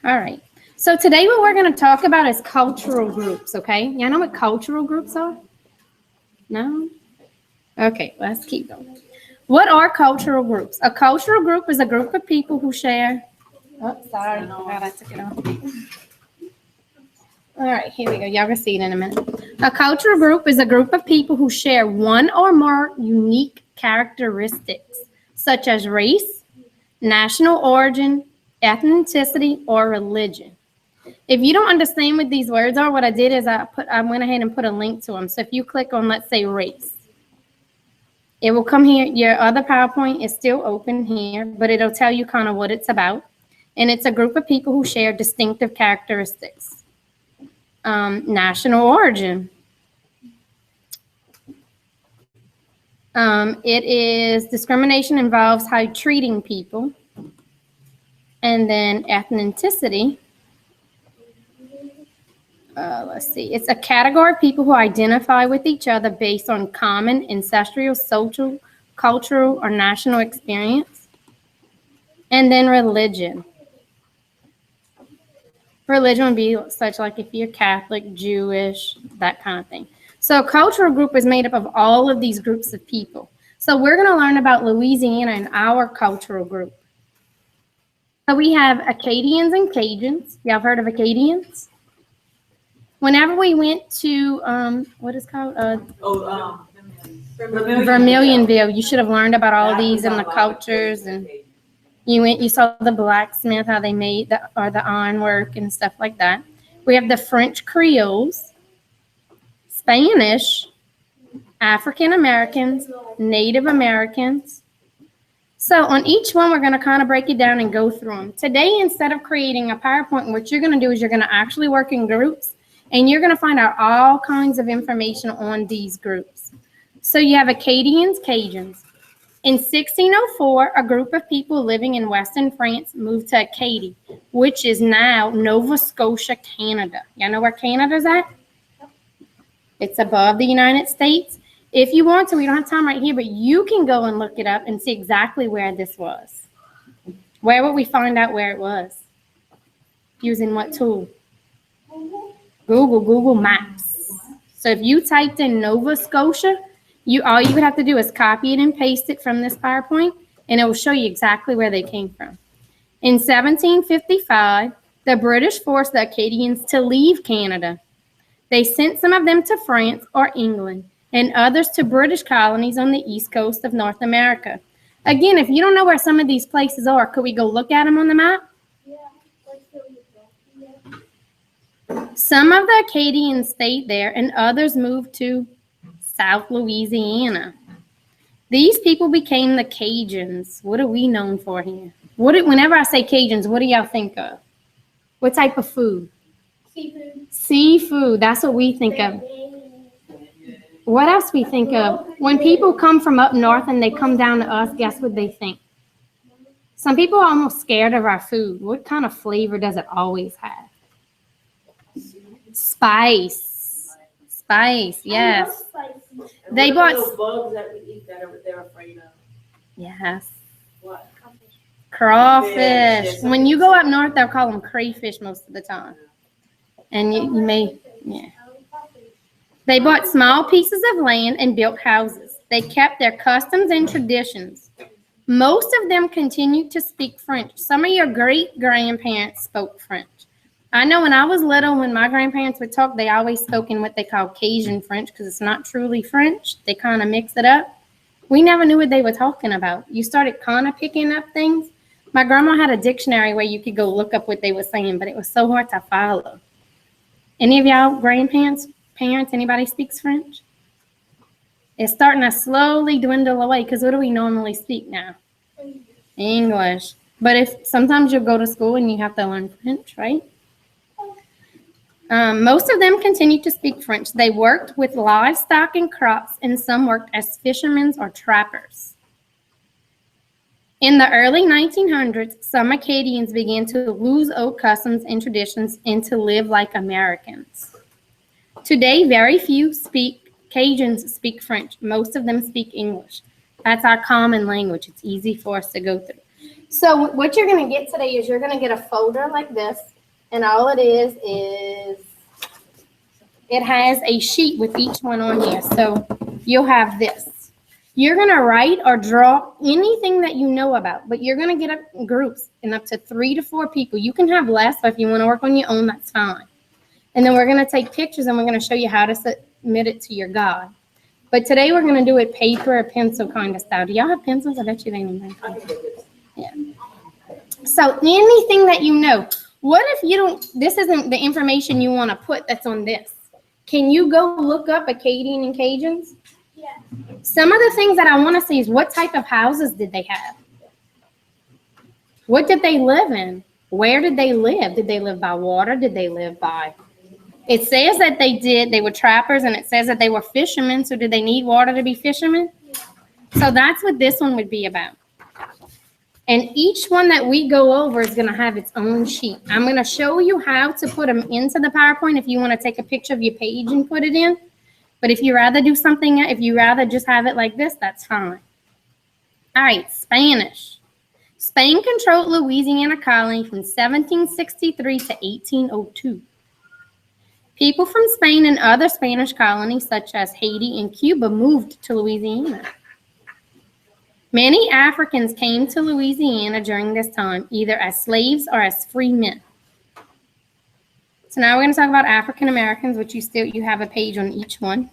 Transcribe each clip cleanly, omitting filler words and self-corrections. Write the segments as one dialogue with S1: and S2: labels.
S1: All right. So today what we're going to talk about is cultural groups, okay? Y'all know what cultural groups are? No? Okay, let's keep going. What are cultural groups? A cultural group is a group of people who share... Oh, sorry. God, I took it off. All right, here we go. Y'all gonna see it in a minute. A cultural group is a group of people who share one or more unique characteristics, such as race, national origin, ethnicity, or religion. If you don't understand what these words are, what I did is I went ahead and put a link to them. So if you click on, let's say, race, it will come here. Your other PowerPoint is still open here, but it'll tell you kind of what it's about. And it's a group of people who share distinctive characteristics. National origin. It is discrimination involves how you're treating people. And then ethnicity. Let's see. It's a category of people who identify with each other based on common ancestral, social, cultural, or national experience. And then religion. Religion would be such like if you're Catholic, Jewish, that kind of thing. So a cultural group is made up of all of these groups of people. So we're going to learn about Louisiana and our cultural group. So we have Acadians and Cajuns. Y'all have heard of Acadians? Whenever we went to, what is it called? Vermilionville. You should have learned about all of these and the cultures, and you saw the blacksmith, how they made the ironwork and stuff like that. We have the French Creoles, Spanish, African Americans, Native Americans. So on each one, we're going to kind of break it down and go through them. Today, instead of creating a PowerPoint, what you're going to do is you're going to actually work in groups, and you're going to find out all kinds of information on these groups. So you have Acadians, Cajuns. In 1604, a group of people living in Western France moved to Acadia, which is now Nova Scotia, Canada. Y'all know where Canada's at? It's above the United States. If you want to, we don't have time right here, but you can go and look it up and see exactly where this was. Where would we find out where it was? Using what tool? Google Maps. So if you typed in Nova Scotia, all you would have to do is copy it and paste it from this PowerPoint, and it will show you exactly where they came from. In 1755, the British forced the Acadians to leave Canada. They sent some of them to France or England, and others to British colonies on the east coast of North America. Again, if you don't know where some of these places are, could we go look at them on the map?
S2: Yeah.
S1: Some of the Acadians stayed there, and others moved to South Louisiana. These people became the Cajuns. What are we known for here? Whenever I say Cajuns, what do y'all think of? What type of food?
S2: Seafood.
S1: Seafood. That's what we think of. What else we think of? When people come from up north and they come down to us, guess what they think? Some people are almost scared of our food. What kind of flavor does it always have? Spice. Spice, yes. They bought
S3: those bugs that we eat that they're afraid of.
S1: Yes.
S3: What?
S1: Crawfish.
S3: Yes.
S1: When you go up north, they'll call them crayfish most of the time. And you may, yeah. They bought small pieces of land and built houses. They kept their customs and traditions. Most of them continued to speak French. Some of your great-grandparents spoke French. I know when I was little, when my grandparents would talk, they always spoke in what they call Cajun French because it's not truly French. They kind of mix it up. We never knew what they were talking about. You started kind of picking up things. My grandma had a dictionary where you could go look up what they were saying, but it was so hard to follow. Any of y'all grandparents, parents, anybody speaks French? It's starting to slowly dwindle away because what do we normally speak now? English. But if sometimes you'll go to school and you have to learn French, right? Most of them continued to speak French. They worked with livestock and crops, and some worked as fishermen or trappers. In the early 1900s, some Acadians began to lose old customs and traditions and to live like Americans. Today, very few Cajuns speak French. Most of them speak English. That's our common language. It's easy for us to go through. So what you're going to get today is you're going to get a folder like this. And all it is it has a sheet with each one on here. So you'll have this. You're going to write or draw anything that you know about, but you're going to get up in groups and up to 3 to 4 people. You can have less, but if you want to work on your own, that's fine. And then we're going to take pictures and we're going to show you how to submit it to your God. But today we're going to do it paper or pencil kind of style. Do y'all have pencils? I bet you they don't have. Yeah. So anything that you know. What if you don't, this isn't the information you want to put that's on this. Can you go look up Acadian and Cajuns?
S2: Yeah.
S1: Some of the things that I want to see is what type of houses did they have? What did they live in? Where did they live? Did they live by water? Did they live by? It says that they were trappers, and it says that they were fishermen. So did they need water to be fishermen? So that's what this one would be about. And each one that we go over is going to have its own sheet. I'm going to show you how to put them into the PowerPoint if you want to take a picture of your page and put it in. But if you rather do something, if you rather just have it like this, that's fine. All right, Spanish. Spain controlled Louisiana colony from 1763 to 1802. People from Spain and other Spanish colonies such as Haiti and Cuba moved to Louisiana. Many Africans came to Louisiana during this time, either as slaves or as free men. So now we're going to talk about African Americans, which you have a page on each one.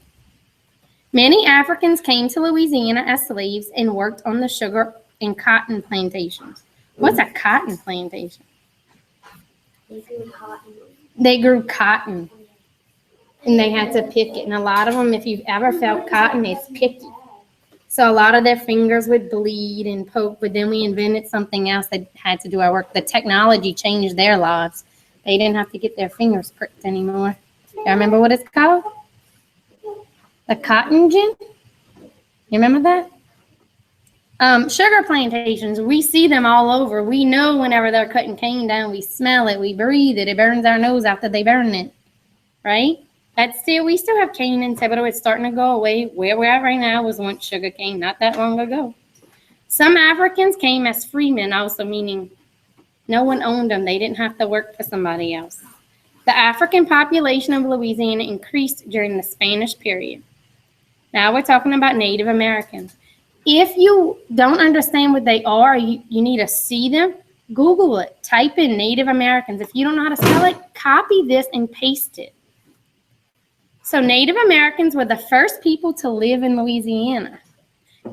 S1: Many Africans came to Louisiana as slaves and worked on the sugar and cotton plantations. What's a cotton plantation? They grew cotton, and they had to pick it. And a lot of them, if you've ever felt cotton, it's picky. So a lot of their fingers would bleed and poke, but then we invented something else that had to do our work. The technology changed their lives. They didn't have to get their fingers pricked anymore. Y'all remember what it's called? The cotton gin? You remember that? Sugar plantations, we see them all over. We know whenever they're cutting cane down, we smell it, we breathe it. It burns our nose after they burn it, right? We still have cane in Thibodeau. It's starting to go away. Where we're at right now was once sugar cane, not that long ago. Some Africans came as freemen, also meaning no one owned them. They didn't have to work for somebody else. The African population of Louisiana increased during the Spanish period. Now we're talking about Native Americans. If you don't understand what they are, you need to see them, Google it. Type in Native Americans. If you don't know how to spell it, copy this and paste it. So Native Americans were the first people to live in Louisiana.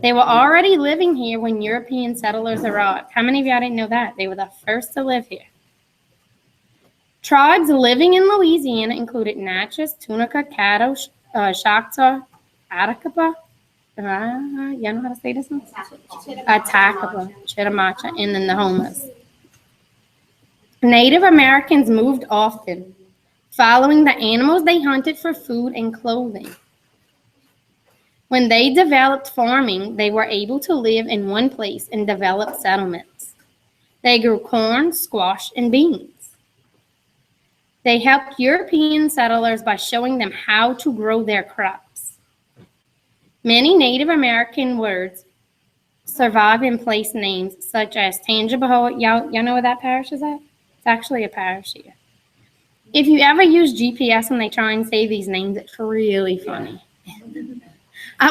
S1: They were already living here when European settlers arrived. How many of y'all didn't know that? They were the first to live here. Tribes living in Louisiana included Natchez, Tunica, Caddo, Choctaw, Attakapas. Y'all know how to say this one? Attakapas, Chitimacha, and then the Homas. Native Americans moved often, following the animals they hunted for food and clothing. When they developed farming, they were able to live in one place and develop settlements. They grew corn, squash, and beans. They helped European settlers by showing them how to grow their crops. Many Native American words survive in place names such as Tangipahoa. Y'all know where that parish is at? It's actually a parish here. If you ever use GPS and they try and say these names, it's really funny.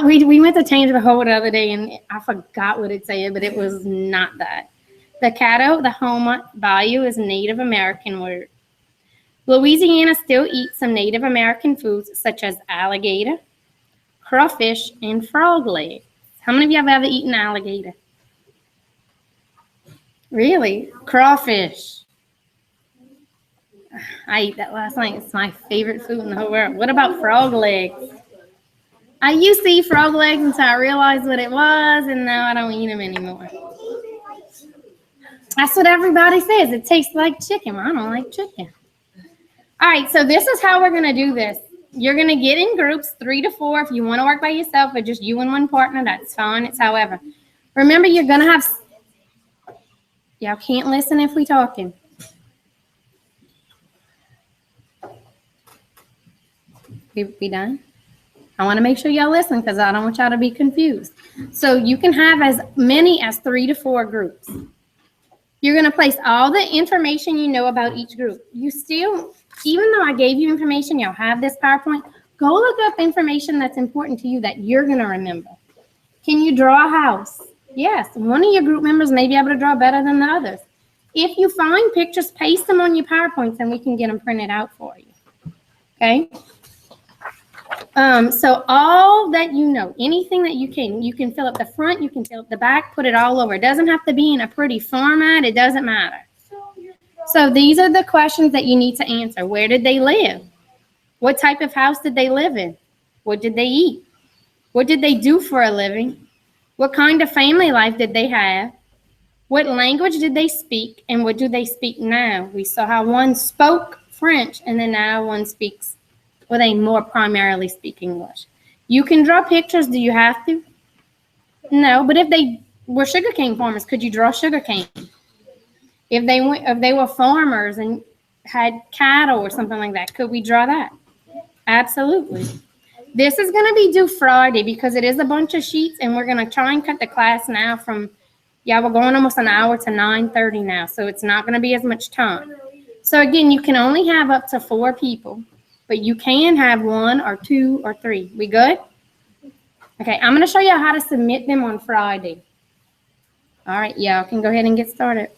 S1: We went to Tangipahoa the other day and I forgot what it said, but it was not that. The Caddo, the Homa Bayou is a Native American word. Louisiana still eats some Native American foods such as alligator, crawfish, and frog legs. How many of you have ever eaten alligator? Really? Crawfish. I ate that last night. It's my favorite food in the whole world. What about frog legs? I used to eat frog legs until I realized what it was, and now I don't eat them anymore. That's what everybody says. It tastes like chicken. Well, I don't like chicken. All right, so this is how we're going to do this. You're going to get in groups, 3 to 4. If you want to work by yourself or just you and one partner, that's fine. It's however. Remember, you're going to have... Y'all can't listen if we talking. We done? I want to make sure y'all listen because I don't want y'all to be confused. So you can have as many as 3 to 4 groups. You're going to place all the information you know about each group. You still, even though I gave you information, you'll have this PowerPoint, go look up information that's important to you that you're going to remember. Can you draw a house? Yes, one of your group members may be able to draw better than the others. If you find pictures, paste them on your PowerPoints and we can get them printed out for you. Okay? So all that you know, anything that you can fill up the front, you can fill up the back, put it all over. It doesn't have to be in a pretty format. It doesn't matter. So these are the questions that you need to answer. Where did they live? What type of house did they live in? What did they eat? What did they do for a living? What kind of family life did they have? What language did they speak? And what do they speak now? We saw how one spoke French and then now one speaks, well, they more primarily speak English. You can draw pictures. Do you have to? No, but if they were sugarcane farmers, could you draw sugarcane? If they were farmers and had cattle or something like that, could we draw that? Absolutely. This is going to be due Friday because it is a bunch of sheets, and we're going to try and cut the class now from, we're going almost an hour to 9:30 now, so it's not going to be as much time. So again, you can only have up to 4 people, but you can have 1 or 2 or 3. We good? Okay, I'm going to show you how to submit them on Friday. All right, y'all can go ahead and get started.